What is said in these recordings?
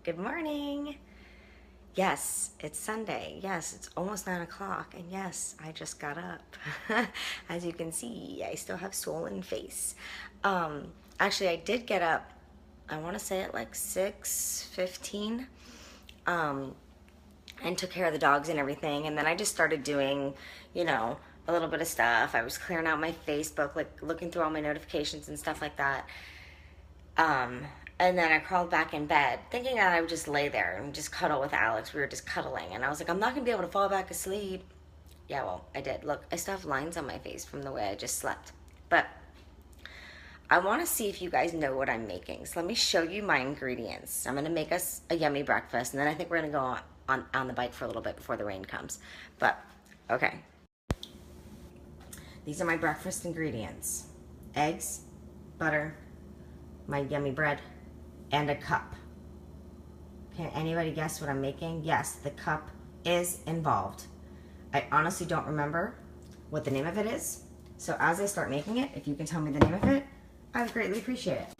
Good morning. Yes, it's Sunday. Yes, it's almost 9 o'clock. And yes, I just got up. As you can see, I still have swollen face. Actually, I did get up, I want to say at like 6:15, and took care of the dogs and everything. And then I just started doing, a little bit of stuff. I was clearing out my Facebook, like looking through all my notifications and stuff like that. And then I crawled back in bed, thinking that I would just lay there and just cuddle with Alex. We were just cuddling, and I was like, I'm not gonna be able to fall back asleep. Yeah, well, I did. Look, I still have lines on my face from the way I just slept. But I want to see if you guys know what I'm making. So let me show you my ingredients. I'm gonna make us a yummy breakfast, and then I think we're gonna go on the bike for a little bit before the rain comes. But okay, these are my breakfast ingredients: eggs, butter, my yummy bread, and a cup. Can anybody guess what I'm making? Yes, the cup is involved. I honestly don't remember what the name of it is. So as I start making it, if you can tell me the name of it, I would greatly appreciate it.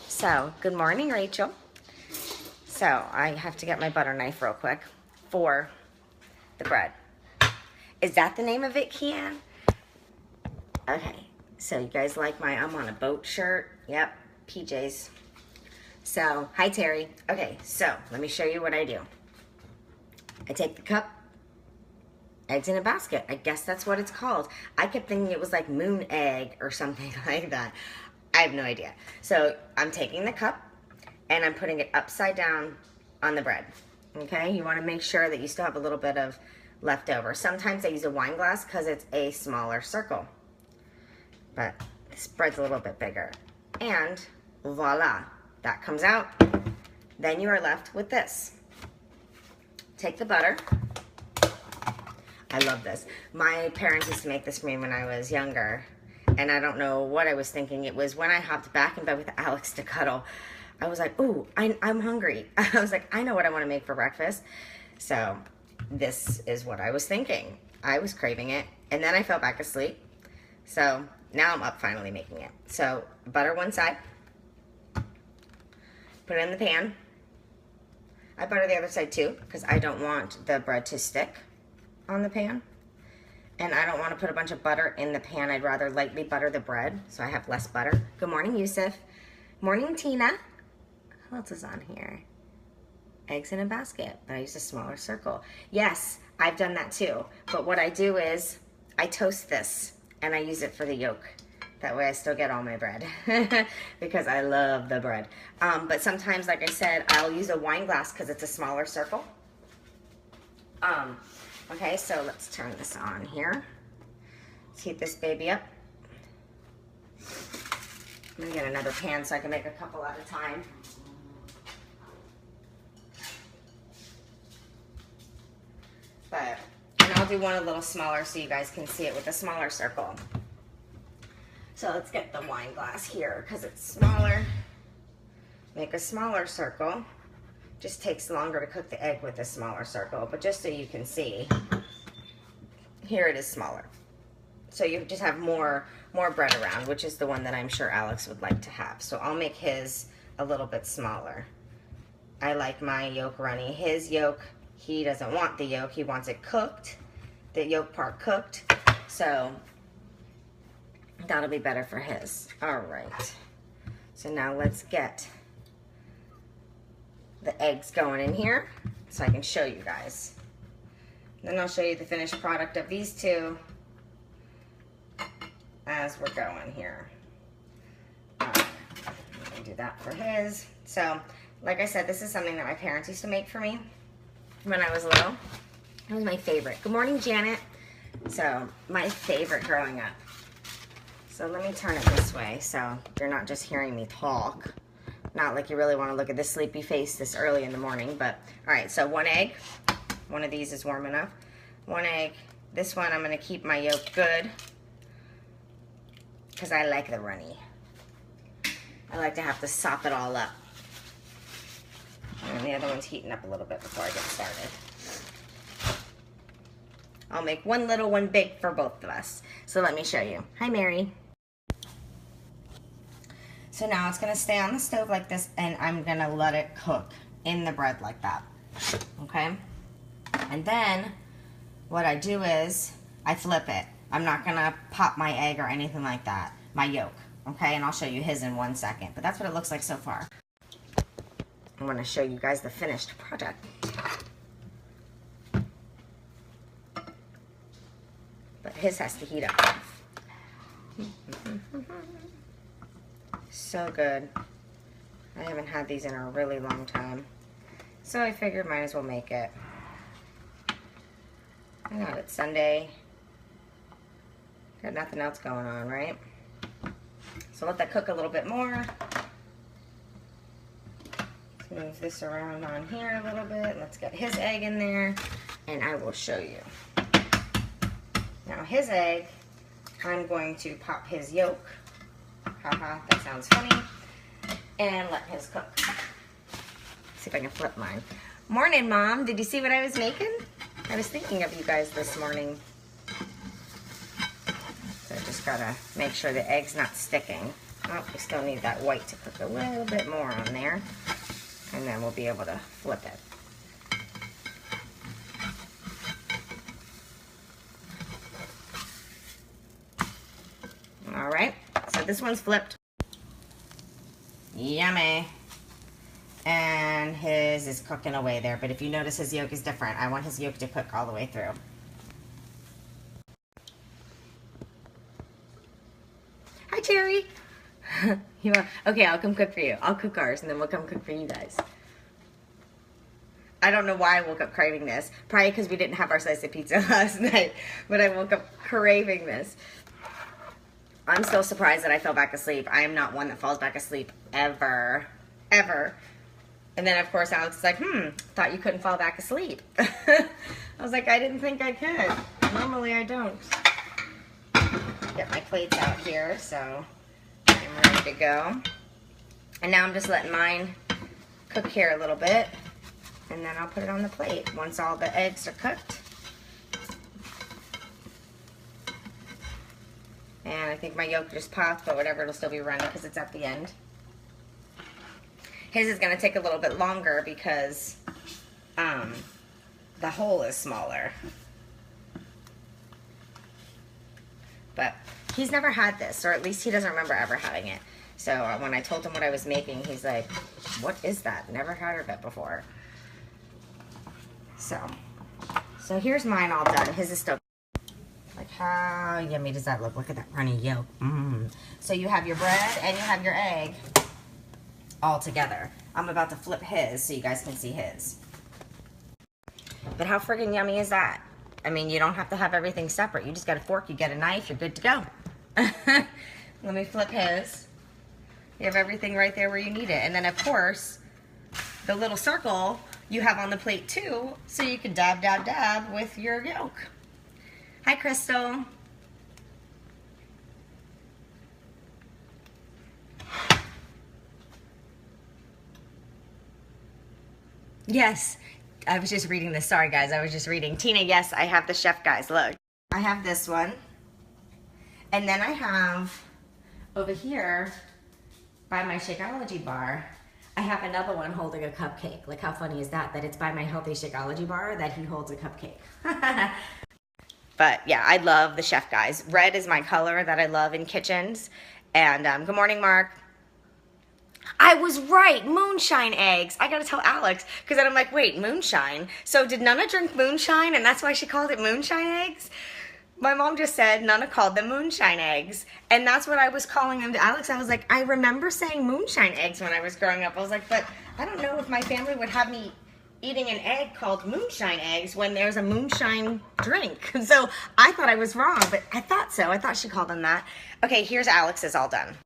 So, good morning, Rachel. So I have to get my butter knife real quick for the bread. Is that the name of it, Kian? Okay, so you guys like I'm on a boat shirt. Yep, PJs. So, hi Terry. Okay, so let me show you what I do. I take the cup, eggs in a basket. I guess that's what it's called. I kept thinking it was like moon egg or something like that. I have no idea. So I'm taking the cup and I'm putting it upside down on the bread. Okay, you want to make sure that you still have a little bit of leftover. Sometimes I use a wine glass because it's a smaller circle. But this bread's a little bit bigger. And voila, that comes out. Then you are left with this. Take the butter. I love this. My parents used to make this for me when I was younger, and I don't know what I was thinking. It was when I hopped back in bed with Alex to cuddle. I was like, ooh, I'm hungry. I was like, I know what I want to make for breakfast. So this is what I was thinking. I was craving it, and then I fell back asleep. So now I'm up finally making it. So butter one side, put it in the pan. I butter the other side too because I don't want the bread to stick on the pan. And I don't want to put a bunch of butter in the pan. I'd rather lightly butter the bread so I have less butter. Good morning, Yusuf. Morning, Tina. Who else is on here? Eggs in a basket, but I use a smaller circle. Yes, I've done that too. But what I do is I toast this and I use it for the yolk. That way I still get all my bread because I love the bread. But sometimes, like I said, I'll use a wine glass because it's a smaller circle. Okay, so let's turn this on here. Let's heat this baby up. I'm gonna get another pan so I can make a couple at a time. And I'll do one a little smaller so you guys can see it with a smaller circle. So let's get the wine glass here because it's smaller. Make a smaller circle. Just takes longer to cook the egg with a smaller circle, but just so you can see, here it is smaller. So you just have more bread around, which is the one that I'm sure Alex would like to have. So I'll make his a little bit smaller. I like my yolk runny. His yolk, he doesn't want the yolk. He wants it cooked, the yolk part cooked. So that'll be better for his. All right. So now let's get the eggs going in here so I can show you guys. Then I'll show you the finished product of these two as we're going here. I'm gonna do that for his. So, like I said, this is something that my parents used to make for me when I was little. It was my favorite. Good morning, Janet. So, my favorite growing up. So let me turn it this way so you're not just hearing me talk. Not like you really want to look at this sleepy face this early in the morning, but all right, so one egg. One of these is warm enough. One egg. This one I'm going to keep my yolk good because I like the runny. I like to have to sop it all up. And the other one's heating up a little bit before I get started. I'll make one little, one big for both of us. So let me show you. Hi, Mary. So now it's gonna stay on the stove like this, and I'm gonna let it cook in the bread like that, okay? And then what I do is I flip it. I'm not gonna pop my egg or anything like that, my yolk, okay? And I'll show you his in 1 second, but that's what it looks like so far. I wanna show you guys the finished product. But his has to heat up. So good. I haven't had these in a really long time. So I figured might as well make it. I know, it's Sunday. Got nothing else going on, right? So let that cook a little bit more. Let's move this around on here a little bit. Let's get his egg in there, and I will show you. Now his egg, I'm going to pop his yolk. Haha, that sounds funny. And let his cook. See if I can flip mine. Morning, Mom. Did you see what I was making? I was thinking of you guys this morning. So I just gotta make sure the egg's not sticking. Oh, we still need that white to cook a little bit more on there. And then we'll be able to flip it. All right, so this one's flipped. Yummy. And his is cooking away there, but if you notice his yolk is different, I want his yolk to cook all the way through. Hi, Cherry. Okay, I'll come cook for you. I'll cook ours, and then we'll come cook for you guys. I don't know why I woke up craving this. Probably because we didn't have our slice of pizza last night, but I woke up craving this. I'm still surprised that I fell back asleep. I am not one that falls back asleep ever, ever. And then, of course, Alex is like, thought you couldn't fall back asleep. I was like, I didn't think I could. Normally, I don't. Get my plates out here, so I'm ready to go. And now I'm just letting mine cook here a little bit. And then I'll put it on the plate once all the eggs are cooked. And I think my yolk just popped, but whatever, it'll still be running because it's at the end. His is going to take a little bit longer because the hole is smaller. But he's never had this, or at least he doesn't remember ever having it. So when I told him what I was making, he's like, what is that? Never heard of it before. So here's mine all done. His is still... Like, how yummy does that look? Look at that runny yolk. So you have your bread and you have your egg all together. I'm about to flip his so you guys can see his. But how friggin' yummy is that? I mean, you don't have to have everything separate. You just got a fork, you get a knife, you're good to go. Let me flip his. You have everything right there where you need it. And then, of course, the little circle you have on the plate too, so you can dab, dab, dab with your yolk. Hi, Crystal. Yes, I was just reading this. Sorry, guys, I was just reading. Tina, yes, I have the Chef Guys. Look, I have this one. And then I have, over here, by my Shakeology bar, I have another one holding a cupcake. Like, how funny is that? That it's by my Healthy Shakeology bar that he holds a cupcake. But yeah, I love the Chef Guys. Red is my color that I love in kitchens. And good morning, Mark. I was right, moonshine eggs. I gotta tell Alex, because then I'm like, wait, moonshine? So did Nana drink moonshine and that's why she called it moonshine eggs? My mom just said Nana called them moonshine eggs. And that's what I was calling them to Alex. I was like, I remember saying moonshine eggs when I was growing up. I was like, but I don't know if my family would have me eating an egg called moonshine eggs when there's a moonshine drink. So I thought I was wrong, but I thought so. I thought she called them that. Okay, here's Alex's all done.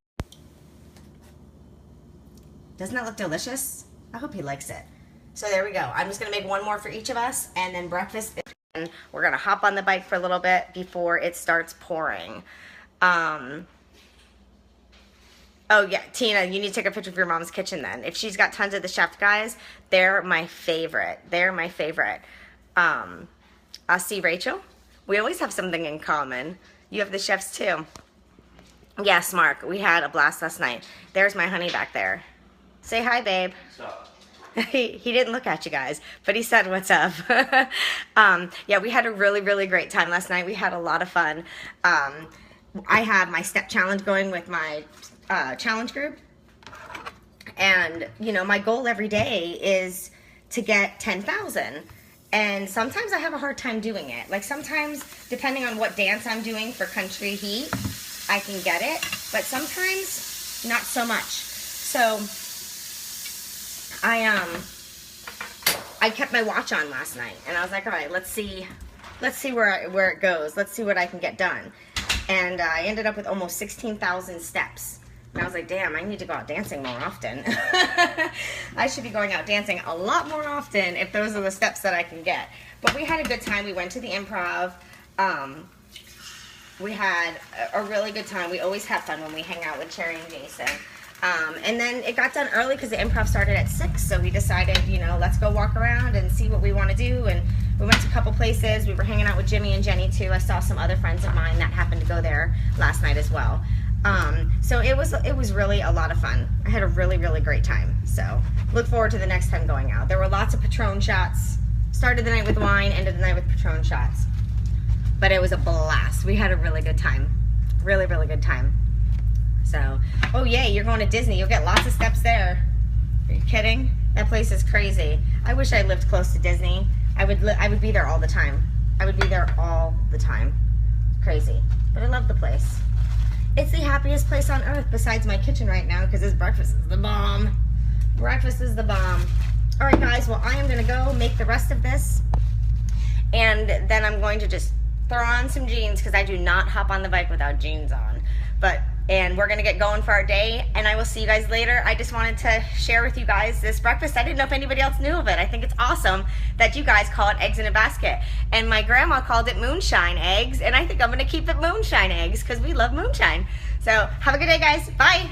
Doesn't that look delicious? I hope he likes it. So there we go. I'm just gonna make one more for each of us, and then breakfast, and we're gonna hop on the bike for a little bit before it starts pouring. Oh yeah, Tina, you need to take a picture of your mom's kitchen then. If she's got tons of the Chef Guys, they're my favorite. They're my favorite. See, Rachel, we always have something in common. You have the chefs too. Yes, Mark, we had a blast last night. There's my honey back there. Say hi, babe. Stop. He didn't look at you guys, but he said, what's up? Yeah, we had a really, really great time last night. We had a lot of fun. I have my step challenge going with my challenge group. And, you know, my goal every day is to get 10,000. And sometimes I have a hard time doing it. Like sometimes, depending on what dance I'm doing for Country Heat, I can get it. But sometimes, not so much. So I kept my watch on last night, and I was like, all right, let's see where it goes. Let's see what I can get done. And I ended up with almost 16,000 steps. And I was like, damn, I need to go out dancing more often. I should be going out dancing a lot more often if those are the steps that I can get. But we had a good time. We went to the Improv. We had a really good time. We always have fun when we hang out with Cherry and Jason. And then it got done early because the Improv started at 6, so we decided, you know, let's go walk around and see what we want to do. And we went to a couple places. We were hanging out with Jimmy and Jenny too. I saw some other friends of mine that happened to go there last night as well. So it was really a lot of fun. I had a really, really great time. So look forward to the next time going out. There were lots of Patron shots. Started the night with wine, ended the night with Patron shots. But it was a blast. We had a really good time. Really, really good time. So, oh yay, you're going to Disney. You'll get lots of steps there. Are you kidding? That place is crazy. I wish I lived close to Disney. I would be there all the time. I would be there all the time. Crazy. But I love the place. It's the happiest place on earth besides my kitchen right now because this breakfast is the bomb. Breakfast is the bomb. All right, guys. Well, I am going to go make the rest of this. And then I'm going to just throw on some jeans because I do not hop on the bike without jeans on. And we're going to get going for our day, and I will see you guys later. I just wanted to share with you guys this breakfast. I didn't know if anybody else knew of it. I think it's awesome that you guys call it eggs in a basket. And my grandma called it moonshine eggs, and I think I'm going to keep it moonshine eggs because we love moonshine. So have a good day, guys. Bye.